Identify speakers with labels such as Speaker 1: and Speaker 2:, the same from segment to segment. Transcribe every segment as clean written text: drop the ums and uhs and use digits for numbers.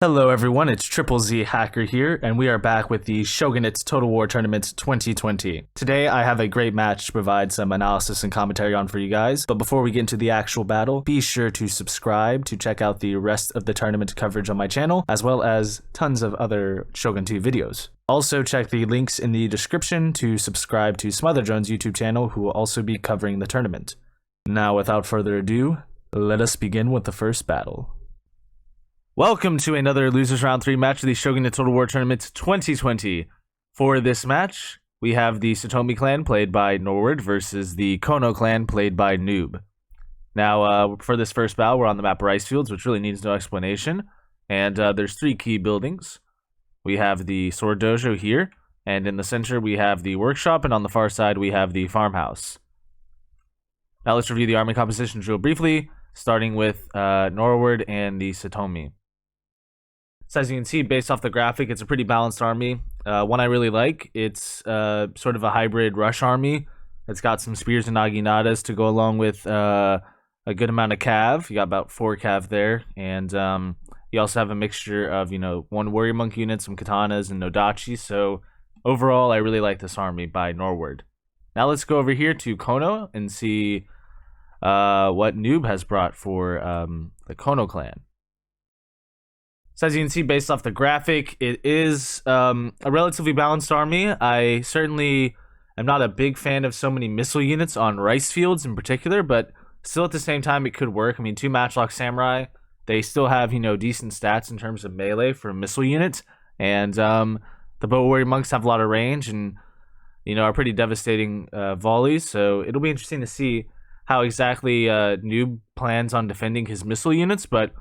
Speaker 1: Hello everyone, it's Triple Z Hacker here, and we are back with the Shogunate Total War Tournament 2020. Today I have a great match to provide some analysis and commentary on for you guys, but before we get into the actual battle, be sure to subscribe to check out the rest of the tournament coverage on my channel, as well as tons of other Shogun 2 videos. Also check the links in the description to subscribe to Smotherjones' YouTube channel, who will also be covering the tournament. Now without further ado, let us begin with the first battle. Welcome to another Losers Round 3 match of the Shogunate Total War Tournament 2020. For this match, we have the Satomi clan played by Nordward versus the Kono clan played by Noob. Now, for this first battle, we're on the map Rice Fields, which really needs no explanation. And there's three key buildings. We have the Sword Dojo here, and in the center we have the workshop, and on the far side we have the farmhouse. Now let's review the army compositions real briefly, starting with Nordward and the Satomi. So as you can see, based off the graphic, it's a pretty balanced army. One I really like, it's sort of a hybrid rush army. It's got some spears and naginatas to go along with a good amount of cav. You got about 4 cav there, and you also have a mixture of, one warrior monk unit, some katanas, and nodachi. So overall, I really like this army by Nordward. Now let's go over here to Kono and see what Noob has brought for the Kono clan. So as you can see, based off the graphic, it is a relatively balanced army. I certainly am not a big fan of so many missile units on rice fields in particular, but still at the same time, it could work. I mean, 2 matchlock samurai, they still have, decent stats in terms of melee for a missile unit. And the bow warrior monks have a lot of range and, are pretty devastating volleys. So it'll be interesting to see how exactly Noob plans on defending his missile units, but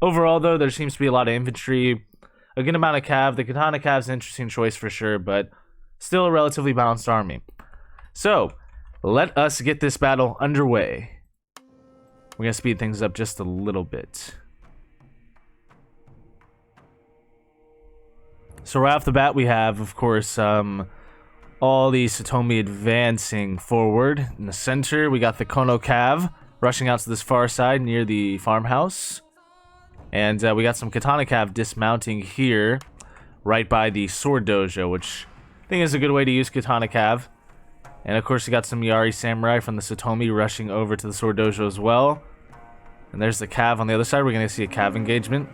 Speaker 1: overall, though, there seems to be a lot of infantry, a good amount of cav. The katana cav is an interesting choice for sure, but still a relatively balanced army. So, let us get this battle underway. We're going to speed things up just a little bit. So right off the bat, we have, of course, all the Satomi advancing forward. In the center, we got the Kono cav rushing out to this far side near the farmhouse. And we got some katana cav dismounting here, right by the sword dojo, which I think is a good way to use katana cav. And of course, we got some Yari samurai from the Satomi rushing over to the sword dojo as well. And there's the cav on the other side. We're going to see a cav engagement.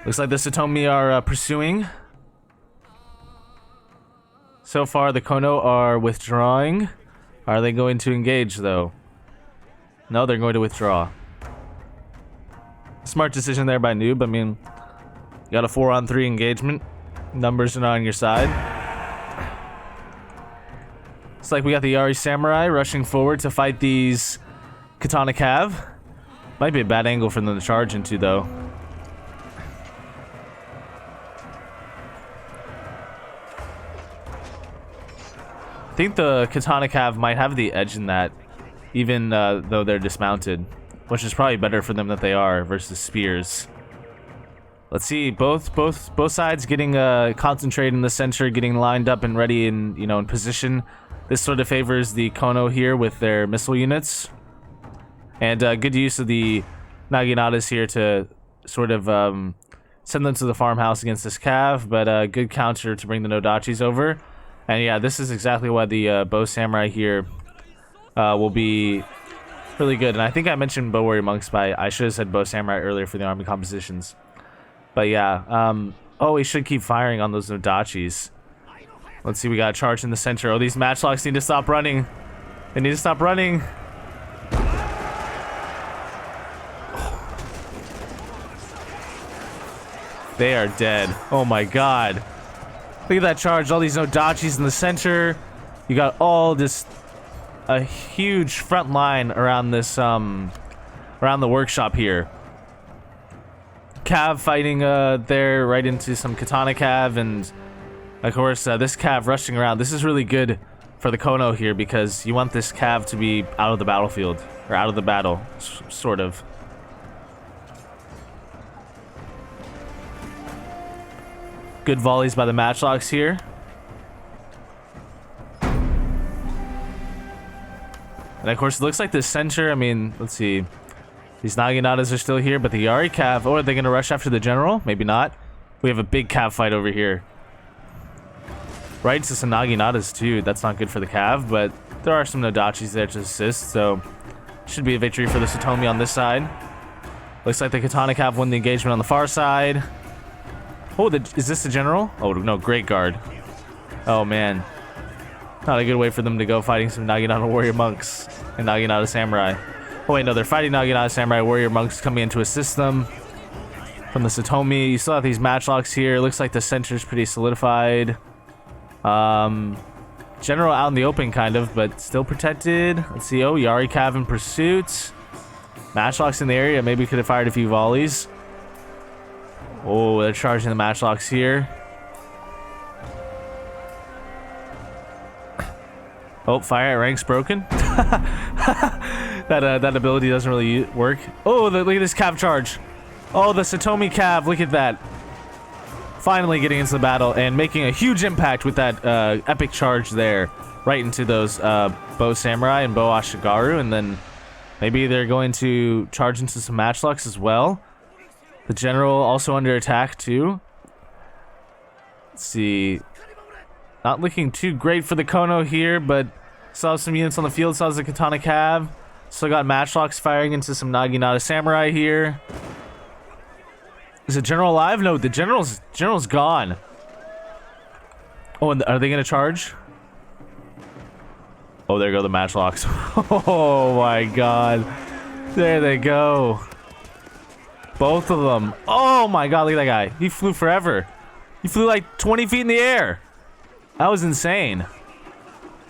Speaker 1: Looks like the Satomi are pursuing. So far, the Kono are withdrawing. Are they going to engage, though? No, they're going to withdraw. Smart decision there by Noob. I mean, you got a 4-on-3 engagement. Numbers are not on your side. It's like we got the Yari Samurai rushing forward to fight these Katana Cav. Might be a bad angle for them to charge into, though. I think the Katana Cav might have the edge in that, even though they're dismounted. Which is probably better for them that they are versus spears. Let's see, both sides getting concentrated in the center, getting lined up and ready in in position. This sort of favors the Kono here with their missile units, and good use of the naginatas here to sort of send them to the farmhouse against this cav. But good counter to bring the nodachis over, and yeah, this is exactly why the bow samurai here will be really good. And I think I mentioned bow warrior monks, but I should have said bow samurai earlier for the army compositions. But yeah, oh, we should keep firing on those nodachis. Let's see, we got a charge in the center. Oh, these matchlocks need to stop running. They need to stop running. They are dead. Oh my god. Look at that charge. All these nodachis in the center. You got all this a huge front line around this around the workshop here. Cav fighting there right into some katana cav, and of course this cav rushing around. This is really good for the Kono here because you want this cav to be out of the battlefield, or out of the battle, sort of. Good volleys by the matchlocks here. And of course, it looks like the center, I mean, let's see. These Naginatas are still here, but the Yari Cav... Oh, are they going to rush after the general? Maybe not. We have a big Cav fight over here. Right to some Naginatas, too. That's not good for the Cav, but there are some Nodachis there to assist, so... Should be a victory for the Satomi on this side. Looks like the Katana Cav won the engagement on the far side. Oh, is this the general? Oh, no, Great Guard. Oh, man. Not a good way for them to go fighting some Naginata Warrior Monks and Naginata Samurai. Oh, wait, no, they're fighting Naginata Samurai Warrior Monks coming in to assist them from the Satomi. You still have these matchlocks here. Looks like the center's pretty solidified. General out in the open, kind of, but still protected. Let's see. Oh, Yari Cav in pursuit. Matchlocks in the area. Maybe could have fired a few volleys. Oh, they're charging the matchlocks here. Oh, fire at ranks broken. that ability doesn't really work. Oh, look at this Cav charge. Oh, the Satomi Cav. Look at that. Finally getting into the battle and making a huge impact with that epic charge there. Right into those Bow Samurai and Bow Ashigaru. And then maybe they're going to charge into some matchlocks as well. The general also under attack too. Let's see. Not looking too great for the Kono here, but still have some units on the field. Still has the Katana Cav. Still got matchlocks firing into some Naginata Samurai here. Is the general alive? No, the general's gone. Oh, and are they gonna charge? Oh, there go the matchlocks. Oh my god. There they go. Both of them. Oh my god, look at that guy. He flew forever. He flew like 20 feet in the air. That was insane.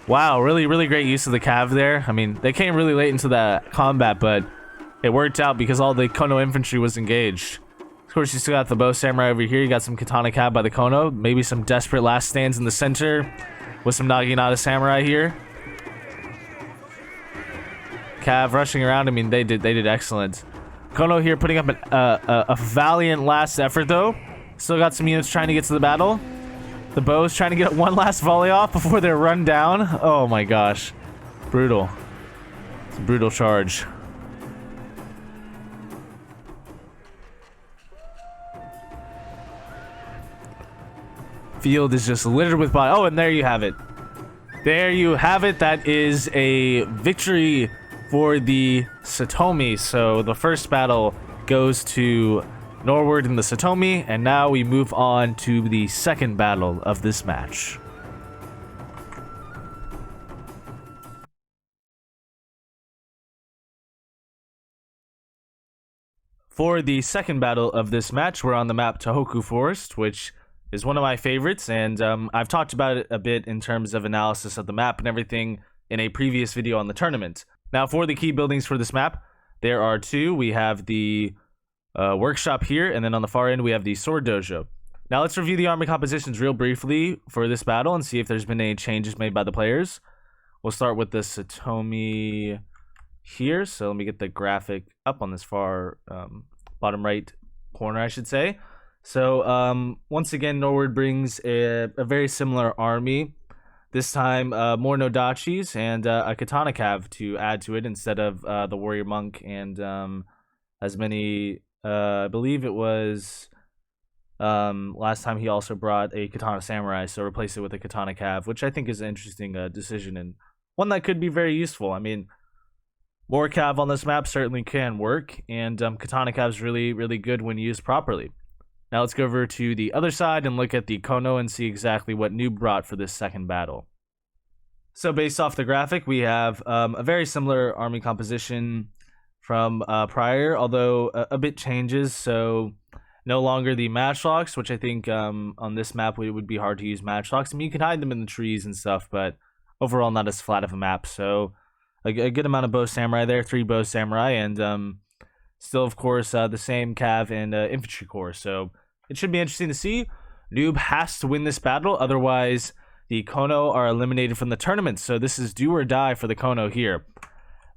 Speaker 1: Wow, really great use of the Cav there. I mean, they came really late into that combat, but it worked out because all the Kono infantry was engaged. Of course, you still got the Bow Samurai over here. You got some Katana Cav by the Kono. Maybe some desperate last stands in the center with some Naginata Samurai here. Cav rushing around. I mean, they did excellent. Kono here putting up a valiant last effort, though. Still got some units trying to get to the battle. The Bow's trying to get one last volley off before they're run down. Oh my gosh. Brutal. It's a brutal charge. Field is just littered with bodies. Oh, and there you have it. There you have it. That is a victory for the Satomi. So the first battle goes to Nordward and the Satomi, and now we move on to the second battle of this match. For the second battle of this match, we're on the map Tohoku Forest, which is one of my favorites, and I've talked about it a bit in terms of analysis of the map and everything in a previous video on the tournament. Now, for the key buildings for this map, there are two. We have the workshop here, and then on the far end we have the sword dojo. Now let's review the army compositions real briefly for this battle and see if there's been any changes made by the players. We'll start with the Satomi here. So let me get the graphic up on this far bottom right corner, I should say. So once again, Nordward brings a very similar army. This time more Nodachis and a Katana Cav to add to it instead of the Warrior Monk and as many... I believe it was last time he also brought a Katana Samurai, so replace it with a Katana Cav, which I think is an interesting decision and one that could be very useful. I mean, more Cav on this map certainly can work, and Katana Cav is really good when used properly. Now let's go over to the other side and look at the Kono and see exactly what Noob brought for this second battle. So based off the graphic, we have a very similar army composition from prior, although a bit changes. So no longer the matchlocks, which I think on this map it would be hard to use matchlocks. I mean, you can hide them in the trees and stuff, but overall not as flat of a map. So a good amount of Bow Samurai there, 3 Bow Samurai, and still of course the same Cav and infantry corps. So it should be interesting to see. Noob has to win this battle, otherwise the Kono are eliminated from the tournament. So this is do or die for the Kono here.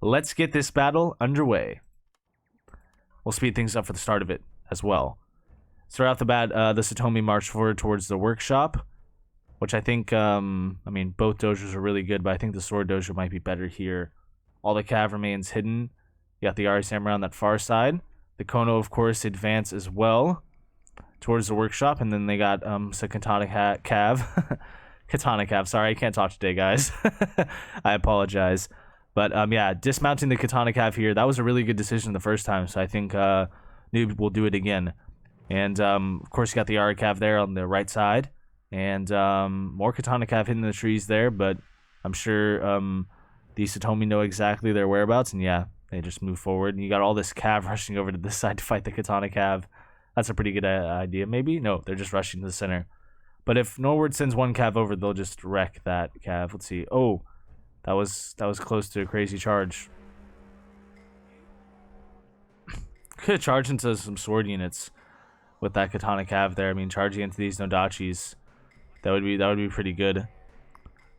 Speaker 1: Let's get this battle underway. We'll speed things up for the start of it as well. So right off the bat, the Satomi march forward towards the workshop, which I think, I mean, both dojos are really good, but I think the sword dojo might be better here. All the Cav remains hidden, You got the Yari Samurai on that far side. The Kono, of course, advance as well towards the workshop, and then they got some Katana Cav. Katana Cav, sorry, I can't talk today, guys. I apologize. But yeah, dismounting the Katana Cav here, that was a really good decision the first time, so I think Noob will do it again. And of course, you got the Yari Cav there on the right side, and more Katana Cav hitting the trees there, but I'm sure the Satomi know exactly their whereabouts, and yeah, they just move forward. And you got all this Cav rushing over to this side to fight the Katana Cav. That's a pretty good idea, maybe? No, they're just rushing to the center. But if Nordward sends one Cav over, they'll just wreck that Cav. Let's see. Oh, that was close to a crazy charge. Could have charged into some sword units with that Katana Cav there. I mean, charging into these Nodachis, that would be pretty good.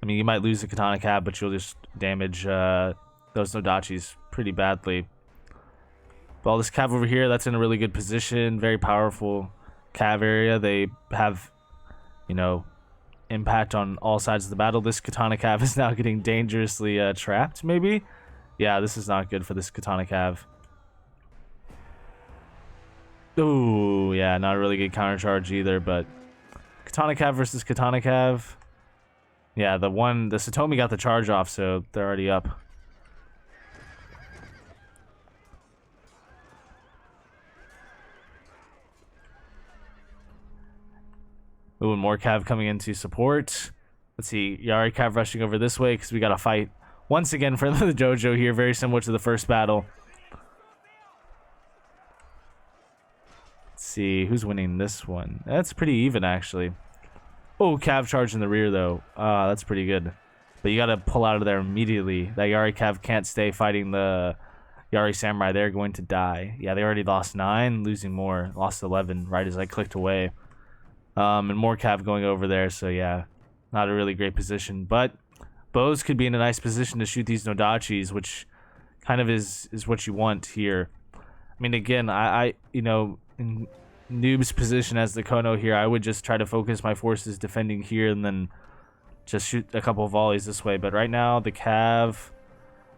Speaker 1: I mean, you might lose the Katana Cav, but you'll just damage those Nodachis pretty badly. But all this Cav over here, that's in a really good position. Very powerful Cav area. They have, you know, impact on all sides of the battle. This Katana Cav is now getting dangerously trapped, maybe? Yeah, this is not good for this Katana Cav. Ooh, yeah, not a really good counter charge either, but Katana Cav versus Katana Cav. Yeah, the Satomi got the charge off, so they're already up. Ooh, and more Cav coming in to support. Let's see, Yari Cav rushing over this way because we got to fight once again for the dojo here, very similar to the first battle. Let's see, who's winning this one? That's pretty even, actually. Oh, Cav charge in the rear, though. That's pretty good. But you got to pull out of there immediately. That Yari Cav can't stay fighting the Yari Samurai. They're going to die. Yeah, they already lost 9, losing more. Lost 11 right as I clicked away. And more Cav going over there, so yeah, not a really great position. But bows could be in a nice position to shoot these Nodachis, which kind of is what you want here. I mean, again, I you know, in Noob's position as the Kono here, I would just try to focus my forces defending here and then just shoot a couple of volleys this way. But right now, the Cav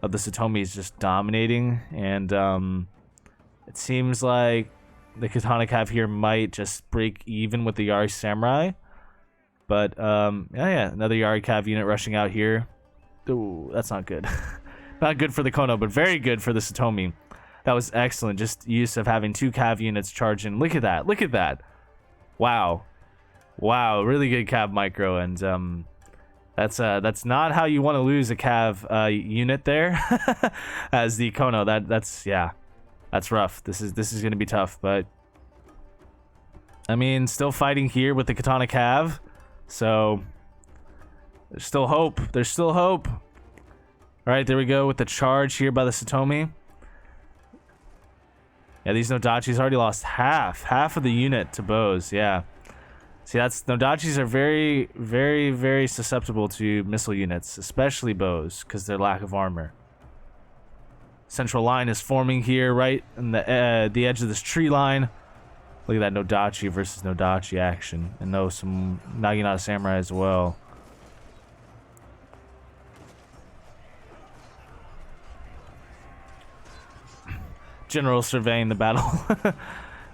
Speaker 1: of the Satomi is just dominating, and it seems like the Katana Cav here might just break even with the Yari Samurai. But, yeah, another Yari Cav unit rushing out here. Ooh, that's not good. Not good for the Kono, but very good for the Satomi. That was excellent. Just use of having 2 Cav units charge in. Look at that. Look at that. Wow. Wow, really good Cav micro. And, that's not how you want to lose a Cav unit there as the Kono. That's, yeah. That's rough. This is going to be tough, but I mean, still fighting here with the Katana Cav, so there's still hope. There's still hope. All right, there we go with the charge here by the Satomi. Yeah, these Nodachis already lost half of the unit to bows. Yeah, see, Nodachis are very, very, very susceptible to missile units, especially bows, because their lack of armor. Central line is forming here, right in the edge of this tree line. Look at that Nodachi versus Nodachi action, and some Naginata Samurai as well. General surveying the battle.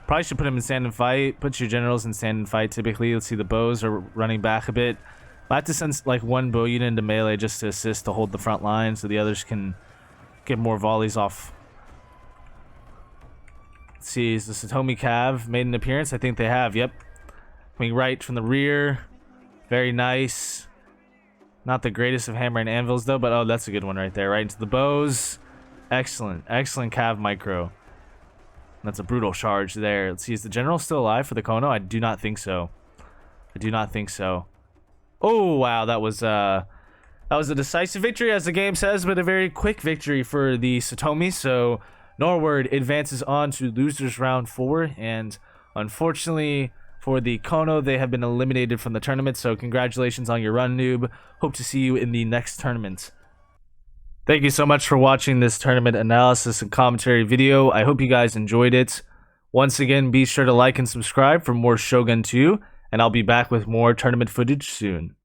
Speaker 1: Probably should put him in stand and fight. Put your generals in stand and fight. Typically, let's see, the bows are running back a bit. I have to send like 1 bow unit into melee just to assist to hold the front line, so the others can get more volleys off. Let's see, is the Satomi Cav made an appearance? I think they have, yep. Coming right from the rear. Very nice. Not the greatest of hammer and anvils, though, but oh, that's a good one right there. Right into the bows. Excellent. Excellent Cav micro. That's a brutal charge there. Let's see, is the general still alive for the Kono? I do not think so. I do not think so. Oh, wow, that was a decisive victory, as the game says, but a very quick victory for the Satomi. So Nordward advances on to losers round 4, and unfortunately for the Kono, they have been eliminated from the tournament. So congratulations on your run, Noob. Hope to see you in the next tournament. Thank you so much for watching this tournament analysis and commentary video. I hope you guys enjoyed it. Once again, be sure to like and subscribe for more Shogun 2, and I'll be back with more tournament footage soon.